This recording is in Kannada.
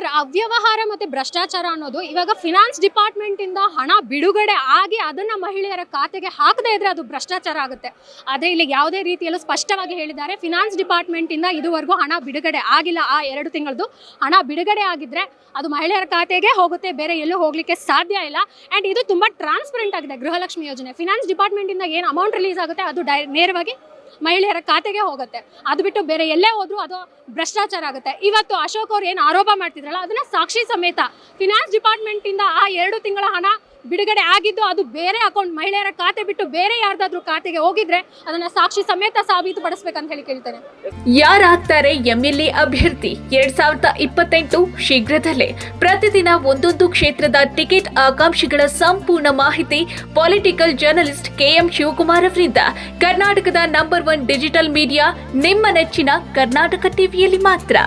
ಸರ್, ಅವ್ಯವಹಾರ ಮತ್ತು ಭ್ರಷ್ಟಾಚಾರ ಅನ್ನೋದು ಇವಾಗ ಫಿನಾನ್ಸ್ ಡಿಪಾರ್ಟ್ಮೆಂಟಿಂದ ಹಣ ಬಿಡುಗಡೆ ಆಗಿ ಅದನ್ನು ಮಹಿಳೆಯರ ಖಾತೆಗೆ ಹಾಕದೇ ಇದ್ರೆ ಅದು ಭ್ರಷ್ಟಾಚಾರ ಆಗುತ್ತೆ. ಆದರೆ ಇಲ್ಲಿ ಯಾವುದೇ ರೀತಿಯಲ್ಲೂ ಸ್ಪಷ್ಟವಾಗಿ ಹೇಳಿದ್ದಾರೆ, ಫಿನಾನ್ಸ್ ಡಿಪಾರ್ಟ್ಮೆಂಟಿಂದ ಇದುವರೆಗೂ ಹಣ ಬಿಡುಗಡೆ ಆಗಿಲ್ಲ. ಆ 2 ತಿಂಗಳದ್ದು ಹಣ ಬಿಡುಗಡೆ ಆಗಿದ್ರೆ ಅದು ಮಹಿಳೆಯರ ಖಾತೆಗೆ ಹೋಗುತ್ತೆ, ಬೇರೆ ಎಲ್ಲೂ ಹೋಗಲಿಕ್ಕೆ ಸಾಧ್ಯ ಇಲ್ಲ. ಆ್ಯಂಡ್ ಇದು ತುಂಬ ಟ್ರಾನ್ಸ್ಪರೆಂಟ್ ಆಗಿದೆ. ಗೃಹಲಕ್ಷ್ಮಿ ಯೋಜನೆ ಫಿನಾನ್ಸ್ ಡಿಪಾರ್ಟ್ಮೆಂಟಿಂದ ಏನು ಅಮೌಂಟ್ ರಿಲೀಸ್ ಆಗುತ್ತೆ ಅದು ನೇರವಾಗಿ ಮಹಿಳೆಯರ ಖಾತೆಗೆ ಹೋಗುತ್ತೆ. ಅದು ಬಿಟ್ಟು ಬೇರೆ ಎಲ್ಲೇ ಹೋದ್ರೂ ಅದು ಭ್ರಷ್ಟಾಚಾರ ಆಗುತ್ತೆ. ಇವತ್ತು ಅಶೋಕ್ ಅವ್ರು ಏನು ಆರೋಪ ಮಾಡ್ತಿದ್ರಲ್ಲ ಅದನ್ನ ಸಾಕ್ಷಿ ಸಮೇತ ಫಿನಾನ್ಸ್ ಡಿಪಾರ್ಟ್ಮೆಂಟಿಂದ ಆ 2 ತಿಂಗಳ ಹಣ ಬಿಡುಗಡೆ ಆಗಿದ್ದು ಅದು ಬೇರೆ ಅಕೌಂಟ್, ಮಹಿಳೆಯರ ಖಾತೆ ಬಿಟ್ಟು ಬೇರೆ ಯಾರ್ದಾದ್ರೂ ಖಾತೆಗೆ ಹೋಗಿದ್ರೆ ಅದನ್ನ ಸಾಕ್ಷಿ ಸಮೇತ ಸಾಬೀತುಪಡಿಸಬೇಕಂತ ಹೇಳಿ ಕೇಳ್ತೇನೆ. ಯಾರಾಗ್ತಾರೆ ಎಂಎಲ್ಎ ಅಭ್ಯರ್ಥಿ 2028 ಶೀಘ್ರದಲ್ಲೇ. ಪ್ರತಿದಿನ ಒಂದೊಂದು ಕ್ಷೇತ್ರದ ಟಿಕೆಟ್ ಆಕಾಂಕ್ಷಿಗಳ ಸಂಪೂರ್ಣ ಮಾಹಿತಿ ಪೊಲಿಟಿಕಲ್ ಜರ್ನಲಿಸ್ಟ್ KM ಶಿವಕುಮಾರ್ ಅವರಿಂದ. ಕರ್ನಾಟಕದ ನಂಬರ್ 1 ಡಿಜಿಟಲ್ ಮೀಡಿಯಾ ನಿಮ್ಮ ನೆಚ್ಚಿನ ಕರ್ನಾಟಕ ಟಿವಿಯಲ್ಲಿ ಮಾತ್ರ.